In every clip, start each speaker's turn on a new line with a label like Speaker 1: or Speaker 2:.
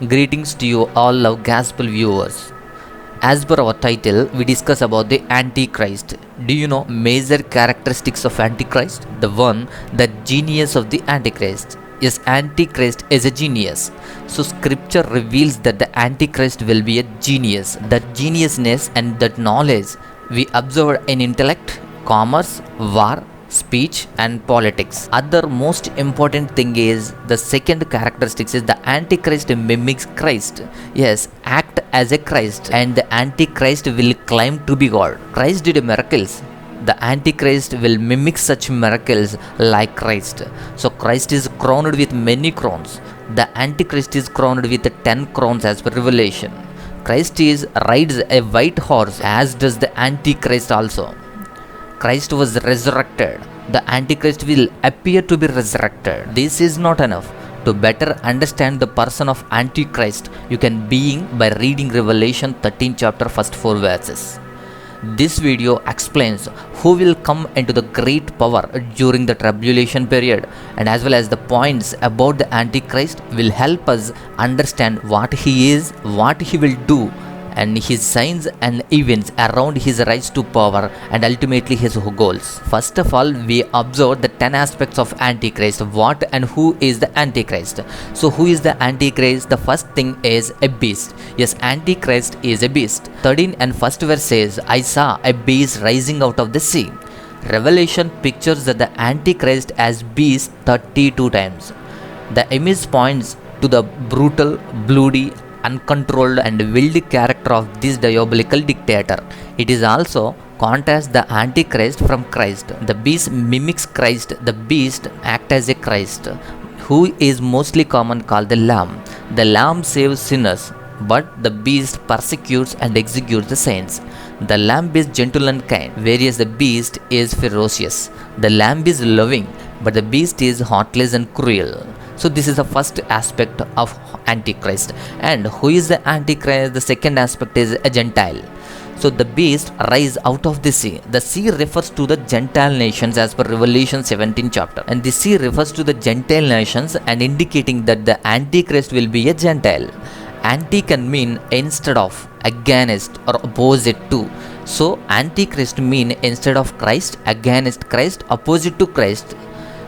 Speaker 1: Greetings to you all love gospel viewers. As per our title, we discuss about the Antichrist. Do you know major characteristics of Antichrist? The one, the genius of the Antichrist. Yes, Antichrist is a genius. So scripture reveals that the Antichrist will be a genius. That geniusness and that knowledge we observe in intellect, commerce, war, speech and politics. Other most important thing is the second characteristics is the Antichrist mimics Christ. Yes, act as a Christ, and the Antichrist will claim to be God. Christ did miracles. The Antichrist will mimic such miracles like Christ. So Christ is crowned with many crowns. The Antichrist is crowned with 10 crowns as per Revelation. Christ rides a white horse, as does the Antichrist also. Christ was resurrected. The Antichrist will appear to be resurrected. This is not enough. To better understand the person of Antichrist, you can being by reading Revelation 13 chapter first 4 verses. This video explains who will come into the great power during the tribulation period, and as well as the points about the Antichrist will help us understand what he is, what he will do, and his signs and events around his rise to power and ultimately his goals. First of all, we observe the 10 aspects of Antichrist. What and who is the Antichrist? So who is the Antichrist? The first thing is a beast. Yes, Antichrist is a beast. 13 and first verse says, I saw a beast rising out of the sea. Revelation pictures the Antichrist as beast 32 times. The image points to the brutal, bloody, uncontrolled and wild character of this diabolical dictator. It is also contrasts the Antichrist from Christ. The beast mimics Christ. The beast acts as a Christ, who is mostly common called the Lamb. The Lamb saves sinners, but the beast persecutes and executes the saints. The Lamb is gentle and kind, whereas the beast is ferocious. The Lamb is loving, but the beast is heartless and cruel. So this is the first aspect of Antichrist. And who is the Antichrist? The second aspect is a Gentile. So the beast rise out of the sea. The sea refers to the Gentile nations as per Revelation 17 chapter. And the sea refers to the Gentile nations and indicating that the Antichrist will be a Gentile. Anti can mean instead of, against or opposite to. So Antichrist mean instead of Christ, against Christ, opposite to Christ.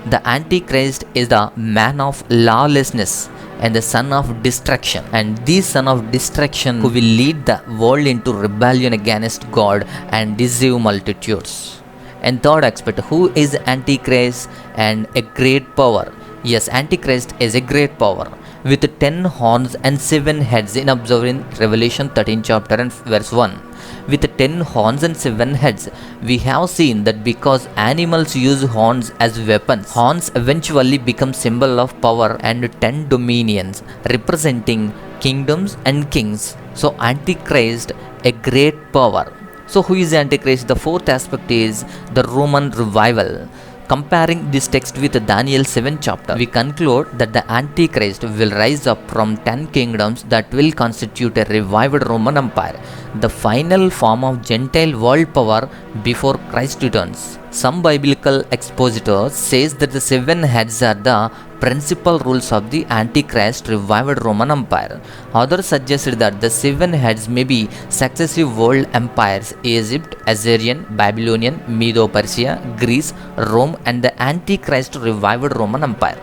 Speaker 1: The Antichrist is the man of lawlessness and the son of destruction, and this son of destruction who will lead the world into rebellion against God and deceive multitudes. And third aspect, who is Antichrist? And a great power. Yes, Antichrist is a great power with 10 horns and 7 heads in observing Revelation 13 chapter and verse 1. With 10 horns and 7 heads, we have seen that because animals use horns as weapons, horns eventually become symbol of power and 10 dominions representing kingdoms and kings. So Antichrist, a great power. So who is Antichrist? The fourth aspect is the Roman revival. Comparing this text with Daniel 7 chapter, we conclude that the Antichrist will rise up from 10 kingdoms that will constitute a revived Roman Empire, the final form of Gentile world power before Christ returns. Some biblical expositors says that the 7 heads are the principal rules of the Antichrist revived Roman Empire. Others suggested that the 7 heads may be successive world empires: Egypt, Assyrian, Babylonian, Medo-Persia, Greece, Rome, and the Antichrist revived Roman Empire.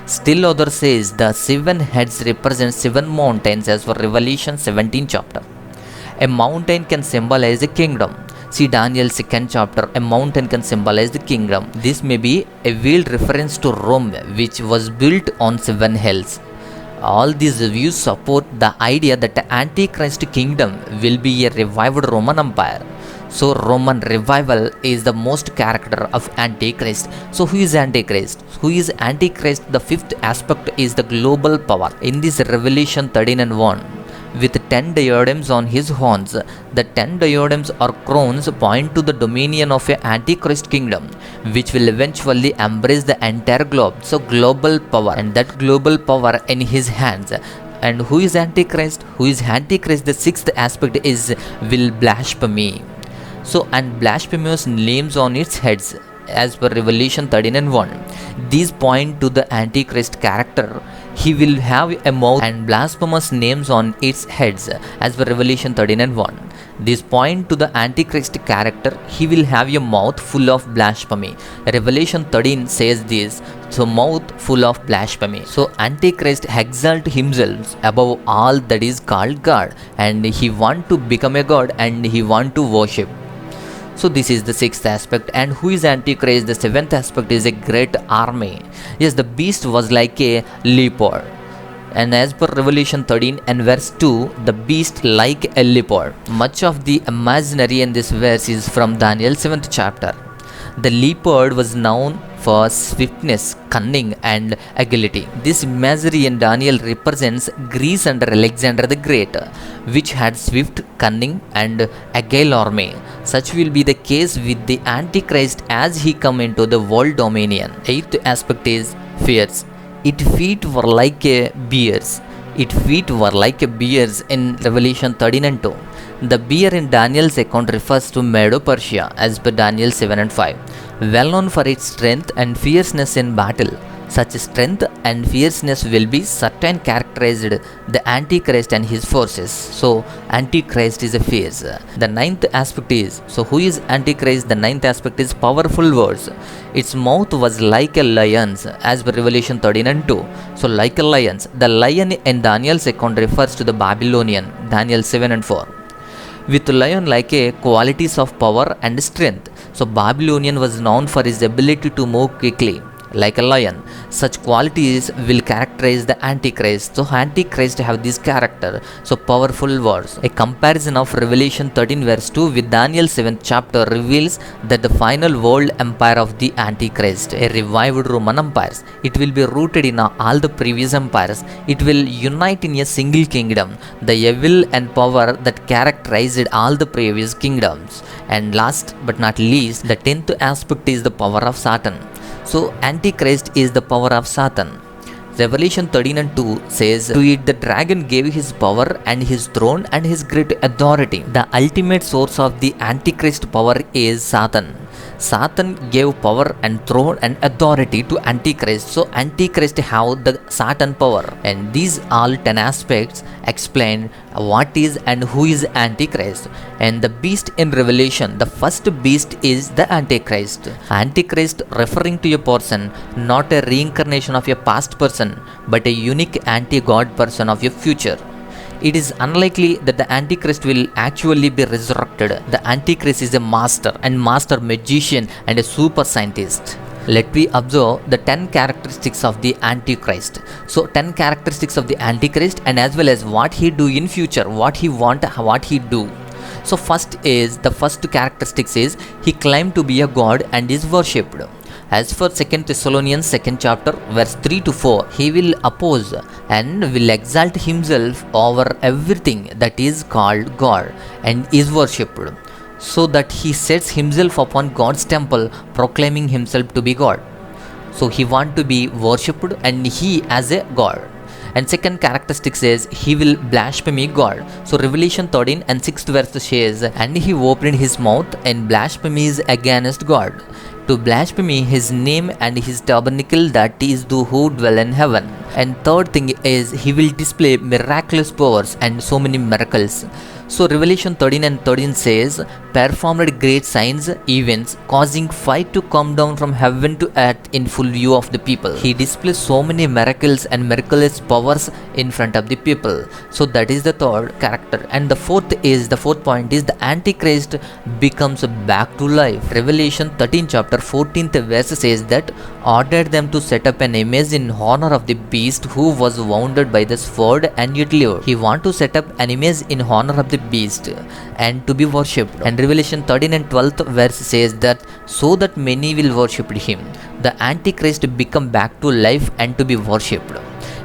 Speaker 1: Still others says the 7 heads represent 7 mountains as for Revelation 17 chapter. A mountain can symbolize a kingdom. See Daniel 2nd chapter, a mountain can symbolize the kingdom. This may be a veiled reference to Rome, which was built on 7 hills. All these views support the idea that the Antichrist kingdom will be a revived Roman Empire. So Roman revival is the most character of Antichrist. So who is Antichrist? Who is Antichrist? The fifth aspect is the global power. In this Revelation 13 and 1, with 10 diadems on his horns. The 10 diadems or crowns point to the dominion of an Antichrist kingdom, which will eventually embrace the entire globe. So global power, and that global power in his hands. And who is Antichrist? Who is Antichrist? The sixth aspect is will blasphemy. So and blasphemous names on its heads. as per Revelation 13 and 1. These point to the Antichrist character. He will have a mouth and blasphemous names on its heads as per Revelation 13 and 1. These point to the Antichrist character. He will have a mouth full of blasphemy. Revelation 13 says this, so mouth full of blasphemy. So Antichrist exalt himself above all that is called God, and he want to become a god and he want to worship. So this is the sixth aspect. And who is Antichrist? The seventh aspect is a great army. Yes, the beast was like a leopard. And as per Revelation 13 and verse 2, the beast like a leopard. Much of the imaginary in this verse is from Daniel 7th chapter. The leopard was known for swiftness, cunning and agility. This imagery in Daniel represents Greece under Alexander the Great, which had swift, cunning and agile army. Such will be the case with the Antichrist as he come into the world dominion. Eighth aspect is fierce. Its feet were like a bear's. Its feet were like a bear's in Revelation 13 and 2. The bear in Daniel's account refers to Medo-Persia as per Daniel 7 and 5. Well known for its strength and fierceness in battle. Such strength and fierceness will be certain characterized the Antichrist and his forces. So Antichrist is a fierce. The ninth aspect is, so who is Antichrist? The ninth aspect is powerful words. Its mouth was like a lion's as per Revelation 13 and 2. So like a lion's. The lion in Daniel's account refers to the Babylonian, Daniel 7 and 4. With lion like a qualities of power and strength. So Babylonian was known for his ability to move quickly like a lion. Such qualities will characterize the Antichrist. So Antichrist have this character. So powerful words. A comparison of Revelation 13 verse 2 with Daniel 7th chapter reveals that the final world empire of the Antichrist, a revived Roman empire, it will be rooted in all the previous empires. It will unite in a single kingdom, the evil and power that characterized all the previous kingdoms. And last but not least, the 10th aspect is the power of Satan. So Antichrist is the power of Satan. Revelation 13 and 2 says, to it the dragon gave his power and his throne and his great authority. The ultimate source of the Antichrist power is Satan. Satan gave power and throne and authority to Antichrist. So Antichrist have the Satan power. And these all 10 aspects explain what is and who is Antichrist. And the beast in Revelation, the first beast is the Antichrist. Antichrist referring to a person, not a reincarnation of a past person, but a unique anti-God person of your future. It is unlikely that the Antichrist will actually be resurrected. The Antichrist is a master magician and a super scientist. Let me observe the 10 characteristics of the Antichrist. So 10 characteristics of the Antichrist, and as well as what he do in future, what he want, what he do. So the first characteristics is he claimed to be a god and is worshipped. As for 2 Thessalonians 2nd chapter verse 3 to 4, he will oppose and will exalt himself over everything that is called God and is worshipped, so that he sets himself upon God's temple, proclaiming himself to be God. So he want to be worshipped and he as a God. And second characteristic says he will blaspheme God. So Revelation 13 and 6th verse says, and he opened his mouth and blasphemies against God, to blaspheme his name and his tabernacle, that is those who dwell in heaven. And third thing is he will display miraculous powers and so many miracles. So Revelation 13 and 13 says, performed great signs, events, causing fire to come down from heaven to earth in full view of the people. He displays so many miracles and miraculous powers in front of the people. So that is the third character. And the fourth point is the Antichrist becomes back to life. Revelation 13 chapter 14th verse says that, ordered them to set up an image in honor of the beast who was wounded by the sword and yet lived. He want to set up an image in honor of the beast and to be worshipped. And Revelation 13 and 12th verse says that, so that many will worship him. The Antichrist become back to life and to be worshipped.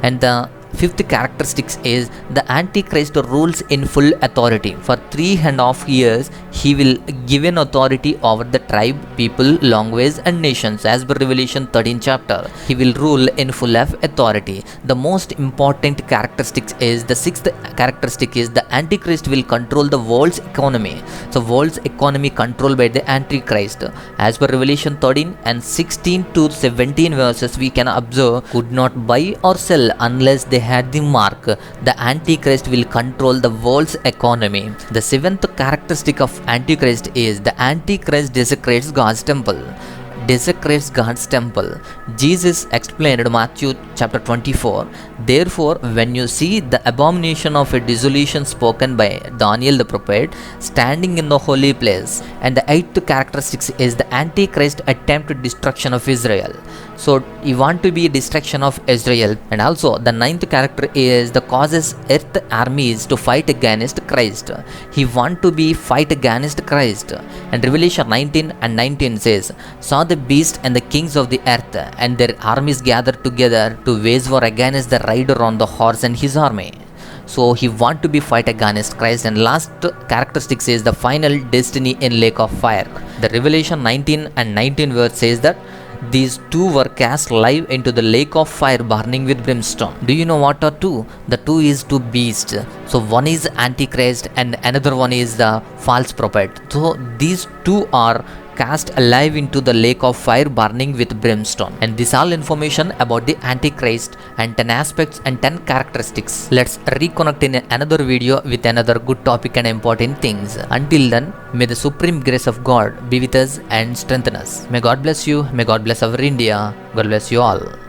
Speaker 1: And the Fifth characteristics is the Antichrist rules in full authority. For 3.5 years, he will give an authority over the tribe, people, language, and nations. As per Revelation 13 chapter, he will rule in full of authority. The most important characteristics is the sixth characteristic is the Antichrist will control the world's economy. So world's economy controlled by the Antichrist. As per Revelation 13 and 16 to 17 verses, we can observe could not buy or sell unless they had the mark. The Antichrist will control the world's economy. The seventh characteristic of Antichrist is the Antichrist desecrates God's temple. Desecrates God's temple. Jesus explained in Matthew chapter 24, therefore, when you see the abomination of a dissolution spoken by Daniel the prophet standing in the holy place, and the eighth characteristic is the Antichrist attempt destruction of Israel. So he want to be destruction of Israel. And also the ninth character is the causes earth armies to fight against Christ. He want to be fight against Christ. And Revelation 19 and 19 says, saw the beast and the kings of the earth and their armies gathered together to wage war against the rider on the horse and his army. So he want to be fight against Christ. And last characteristic is the final destiny in lake of fire. The Revelation 19 and 19 verse says that these two were cast live into the lake of fire burning with brimstone. Do you know what are two? The two is two beasts. So one is Antichrist and another one is the false prophet. So these two are cast alive into the lake of fire burning with brimstone. And this all information about the Antichrist and 10 aspects and 10 characteristics. Let's reconnect in another video with another good topic and important things. Until then, may the supreme grace of God be with us and strengthen us. May God bless you. May God bless our India. God bless you all.